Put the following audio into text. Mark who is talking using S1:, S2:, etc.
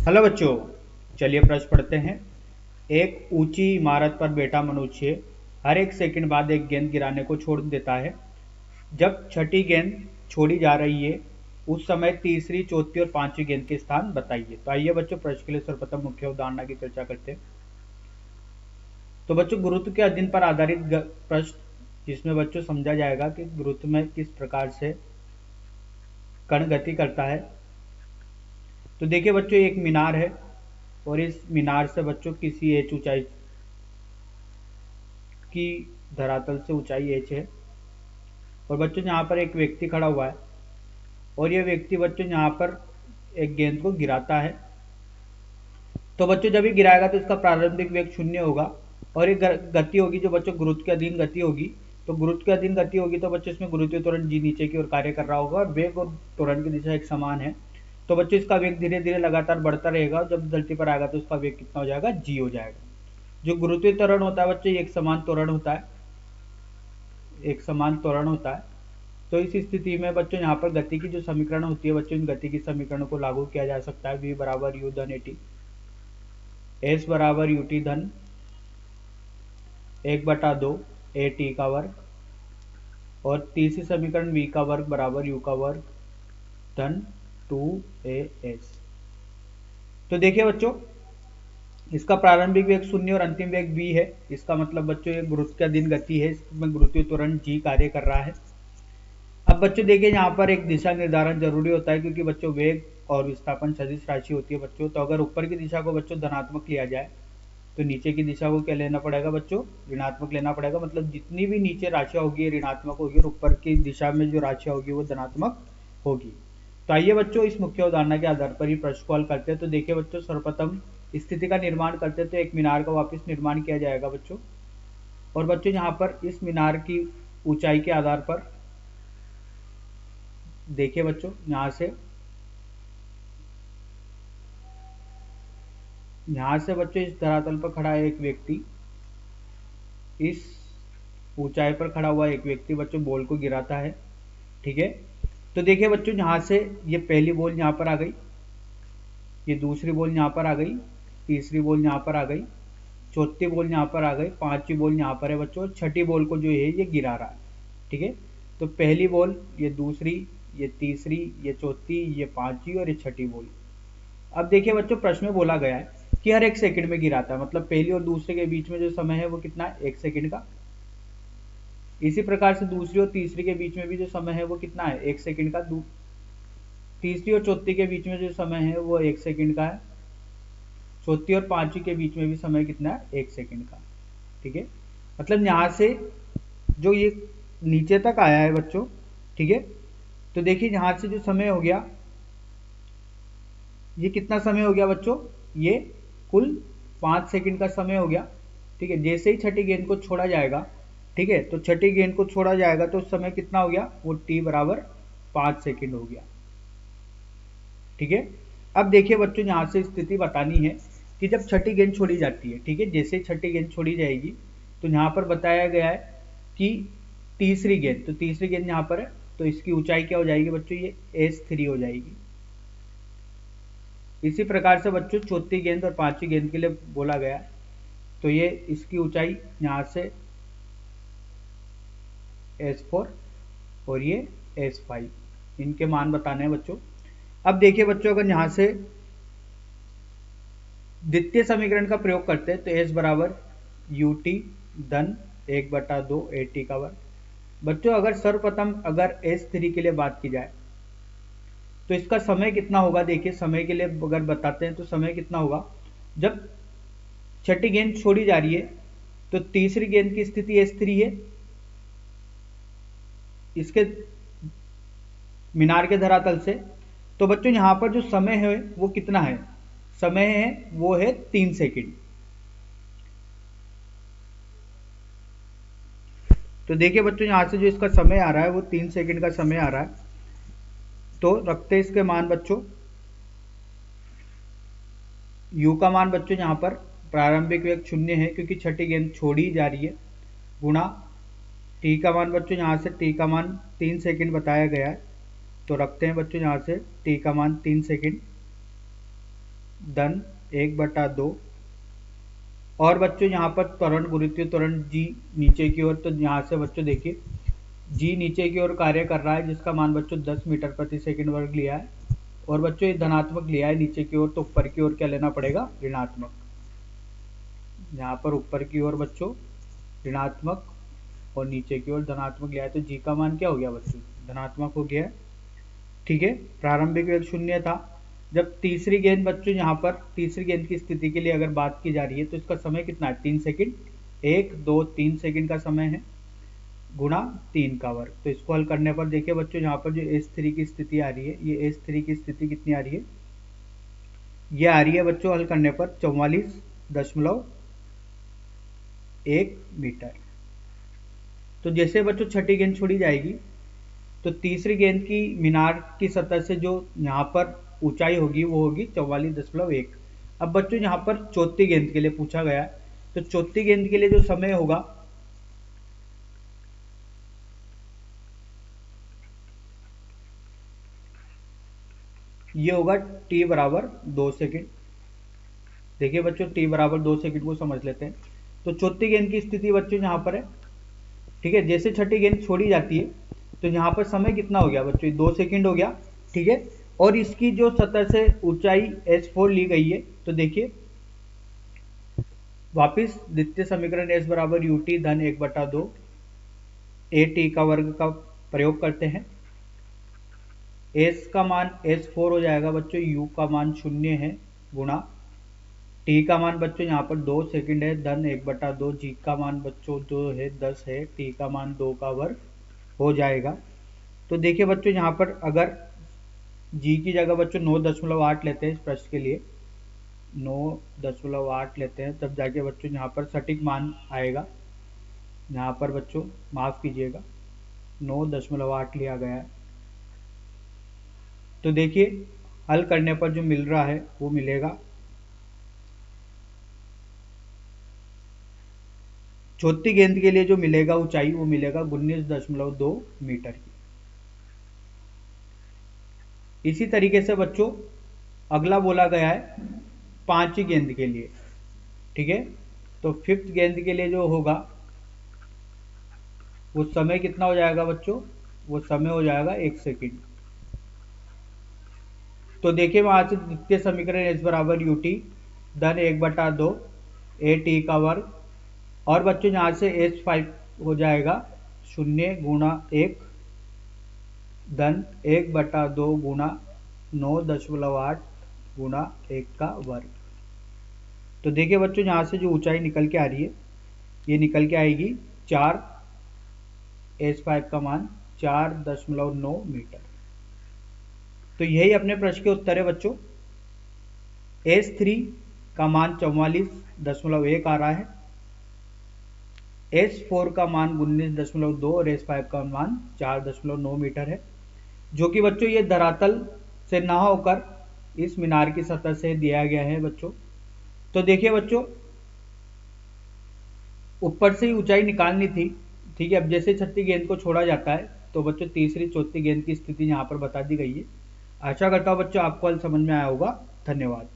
S1: Hello बच्चों, चलिए प्रश्न पढ़ते हैं। एक ऊंची इमारत पर बैठा मनुष्य हर एक सेकंड बाद एक गेंद गिराने को छोड़ देता है। जब छठी गेंद छोड़ी जा रही है, उस समय तीसरी, चौथी और पांचवी गेंद के स्थान बताइए। तो आइए बच्चों, प्रश्न के लिए सर्वप्रथम मुख्य अवधारणा की चर्चा करते हैं। तो बच्चों, गुरुत्व के अध्ययन पर आधारित प्रश्न, जिसमें बच्चों समझा जाएगा कि गुरुत्व में किस प्रकार से कण गति करता है। तो देखिए बच्चों, एक मीनार है और इस मीनार से बच्चों किसी एच ऊंचाई की धरातल से ऊंचाई एच है। और बच्चों यहाँ पर एक व्यक्ति खड़ा हुआ है और ये व्यक्ति बच्चों यहाँ पर एक गेंद को गिराता है। तो बच्चों जब ये गिराएगा तो इसका प्रारंभिक वेग 0 होगा और ये गति होगी जो बच्चों गुरुत्व के अधीन गति होगी। तो गुरुत्व के अधीन गति होगी तो बच्चों इसमें गुरुत्वीय त्वरण जी नीचे की ओर कार्य कर रहा होगा और वेग और त्वरण की दिशा एक समान है। तो बच्चों इसका वेग धीरे धीरे लगातार बढ़ता रहेगा। जब धरती पर आएगा तो इसका वेग कितना हो जाएगा, जी हो जाएगा। जो गुरुत्वीय त्वरण होता है बच्चों, एक समान त्वरण होता है, एक समान त्वरण होता है। तो इस स्थिति में बच्चों यहाँ पर गति की जो समीकरण होती है बच्चों, इन गति की समीकरणों को लागू किया जा सकता है। v बराबर यू धन ए टी, एस बराबर यू टी धन 1/2 ए टी का वर्ग और तीसरी समीकरण v का वर्ग बराबर यू का वर्ग धन 2as। तो देखिए बच्चों, इसका प्रारंभिक वेग 0 और अंतिम वेग v है। इसका मतलब बच्चों ये गुरुत्व के अधीन गति है, इसमें गुरुत्वीय त्वरण g कार्य कर रहा है। अब बच्चों देखिए, यहाँ पर एक दिशा निर्धारण जरूरी होता है क्योंकि बच्चों वेग और विस्थापन सदिश राशि होती है बच्चों। तो अगर ऊपर की दिशा को बच्चों धनात्मक लिया जाए तो नीचे की दिशा को क्या लेना पड़ेगा बच्चों, ऋणात्मक लेना पड़ेगा। मतलब जितनी भी नीचे राशियां होगी ये ऋणात्मक होगी और ऊपर की दिशा में जो राशियां होगी वो धनात्मक होगी। तो आइए बच्चों, इस मुख्य उदाहरण के आधार पर ही प्रश्न को हल करते हैं। तो देखिए बच्चों, सर्वप्रथम स्थिति का निर्माण करते हैं। तो एक मीनार का वापस निर्माण किया जाएगा बच्चों। और बच्चों यहाँ पर इस मीनार की ऊंचाई के आधार पर देखिए बच्चों, यहाँ से बच्चों इस धरातल पर खड़ा है एक व्यक्ति, इस ऊंचाई पर खड़ा हुआ एक व्यक्ति बच्चों बॉल को गिराता है। ठीक है। तो देखिए बच्चों, यहाँ से ये पहली बॉल यहाँ पर आ गई, ये दूसरी बॉल यहाँ पर आ गई, तीसरी बॉल यहाँ पर आ गई, चौथी बॉल यहाँ पर आ गई, पांचवी बॉल यहाँ पर है बच्चों, छठी बॉल को जो है ये गिरा रहा है। ठीक है। तो पहली बॉल, ये दूसरी, ये तीसरी, ये चौथी, ये पांचवी और ये छठी बॉल। अब देखिए बच्चों, प्रश्न में बोला गया है कि हर एक सेकंड में गिराता है। मतलब पहली और दूसरे के बीच में जो समय है वो कितना है, 1 सेकंड का। इसी प्रकार से दूसरी और तीसरी के बीच में भी जो समय है वो कितना है, 1 सेकंड का। तीसरी और चौथी के बीच में जो समय है वो 1 सेकंड का है। चौथी और पांचवी के बीच में भी समय कितना है, 1 सेकंड का। ठीक है। मतलब यहाँ से जो ये नीचे तक आया है बच्चों, ठीक है। तो देखिए यहाँ से जो समय हो गया, ये कितना समय हो गया बच्चों, ये कुल 5 सेकंड का समय हो गया। ठीक है। जैसे ही छठी गेंद को छोड़ा जाएगा, ठीक है, तो छठी गेंद को छोड़ा जाएगा तो समय कितना हो गया, वो t बराबर 5 सेकंड हो गया। ठीक है। अब देखिए बच्चों, यहाँ से स्थिति बतानी है कि जब छठी गेंद छोड़ी जाती है, ठीक है, जैसे छठी गेंद छोड़ी जाएगी तो यहाँ पर बताया गया है कि तीसरी गेंद, तो तीसरी गेंद यहाँ पर है तो इसकी ऊंचाई क्या हो जाएगी बच्चों, ये s3 हो जाएगी। इसी प्रकार से बच्चों चौथी गेंद और पांचवी गेंद के लिए बोला गया, तो ये इसकी ऊंचाई यहाँ से s4 और ये s5, इनके मान बताने हैं बच्चों। अब देखिए बच्चों, अगर यहाँ से द्वितीय समीकरण का प्रयोग करते हैं तो s बराबर यू टी धन 1/2 ए टी का वर्ग। बच्चों अगर सर्वप्रथम अगर s3 के लिए बात की जाए तो इसका समय कितना होगा। देखिए समय के लिए अगर बताते हैं तो समय कितना होगा, जब छठी गेंद छोड़ी जा रही है तो तीसरी गेंद की स्थिति s3 है, इसके मीनार के धरातल से। तो बच्चों यहाँ पर जो समय है वो कितना है, समय है वो है 3 सेकंड। तो देखिए बच्चों, यहाँ से जो इसका समय आ रहा है वो 3 सेकंड का समय आ रहा है। तो रखते हैं इसके मान बच्चों, u का मान बच्चों यहाँ पर प्रारंभिक वेग 0 है क्योंकि छठी गेंद छोड़ी जा रही है, गुणा t का मान बच्चों, यहाँ से t का मान 3 सेकंड बताया गया है। तो रखते हैं बच्चों यहाँ से t का मान 3 सेकंड धन 1/2। और बच्चों यहाँ पर त्वरण गुरुत्वीय त्वरण जी नीचे की ओर, तो यहाँ से बच्चों देखिए जी नीचे की ओर कार्य कर रहा है, जिसका मान बच्चों 10 मीटर प्रति सेकंड वर्ग लिया है। और बच्चों ये धनात्मक लिया है नीचे की ओर, तो ऊपर की ओर क्या लेना पड़ेगा, ऋणात्मक। यहाँ पर ऊपर की ओर बच्चों ऋणात्मक और नीचे की ओर धनात्मक लिया है, तो जी का मान क्या हो गया बच्चों, धनात्मक हो गया है। ठीक है, प्रारंभिक वेग 0 था। जब तीसरी गेंद बच्चों यहाँ पर तीसरी गेंद की स्थिति के लिए अगर बात की जा रही है, तो इसका समय कितना है, 3 सेकंड। 1 2 3 सेकंड का समय है, गुणा 3 का वर्ग। तो इसको हल करने पर देखिए बच्चों यहाँ पर जो S3 की स्थिति आ रही है, ये S3 की स्थिति कितनी आ रही है, ये आ रही है बच्चों हल करने पर 44.1 मीटर। तो जैसे बच्चों छठी गेंद छोड़ी जाएगी, तो तीसरी गेंद की मीनार की सतह से जो यहाँ पर ऊंचाई होगी वो होगी 44.1। अब बच्चों यहाँ पर चौथी गेंद के लिए पूछा गया है, तो चौथी गेंद के लिए जो समय होगा ये होगा t बराबर 2 सेकंड। देखिए बच्चों t बराबर 2 सेकंड को समझ लेते हैं। तो चौथी गेंद की स्थिति बच्चों यहाँ पर है। ठीक है, जैसे छठी गेंद छोड़ी जाती है, तो यहाँ पर समय कितना हो गया बच्चों, 2 सेकंड हो गया। ठीक है, और इसकी जो सतह से ऊंचाई S4 ली गई है, तो देखिए वापिस द्वितीय समीकरण S बराबर ut धन 1/2 at का वर्ग का प्रयोग करते हैं। S का मान S4 हो जाएगा बच्चों, u का मान 0 है, गुणा t का मान बच्चों यहाँ पर 2 सेकंड है, धन 1/2, g का मान बच्चों जो है 10 है, t का मान 2 का वर्ग हो जाएगा। तो देखिए बच्चों यहाँ पर अगर g की जगह बच्चों 9.8 लेते हैं, इस प्रश्न के लिए 9.8 लेते हैं, तब जाके बच्चों यहाँ पर सटीक मान आएगा। यहाँ पर बच्चों माफ कीजिएगा 9.8 लिया गया है। तो देखिए हल करने पर जो मिल रहा है वो मिलेगा, चौथी गेंद के लिए जो मिलेगा ऊंचाई वो मिलेगा 19.2 मीटर की। इसी तरीके से बच्चों अगला बोला गया है पांचवी गेंद के लिए। ठीक है, तो फिफ्थ गेंद के लिए जो होगा वो समय कितना हो जाएगा बच्चों, वो समय हो जाएगा 1 सेकंड। तो देखिए वहां से द्वितीय समीकरण S बराबर ut धन 1/2 at का वर्ग, और बच्चों यहाँ से S5 हो जाएगा 0 गुणा 1 धन 1/2 गुणा 9.8 गुणा 1 का वर्ग। तो देखिए बच्चों यहाँ से जो ऊंचाई निकल के आ रही है, ये निकल के आएगी 4, S5 का मान 4.9 मीटर। तो यही अपने प्रश्न के उत्तर है बच्चों। S3 का मान 44.1 आ रहा है, S4 का मान 19.2 और S5 का मान 4.9 मीटर है, जो कि बच्चों ये धरातल से ना होकर इस मीनार की सतह से दिया गया है बच्चों। तो देखिए बच्चों ऊपर से ही ऊंचाई निकालनी थी। ठीक है, अब जैसे छठी गेंद को छोड़ा जाता है, तो बच्चों तीसरी चौथी गेंद की स्थिति यहाँ पर बता दी गई है। आशा करता हूँ बच्चों आपको हल समझ में आया होगा। धन्यवाद।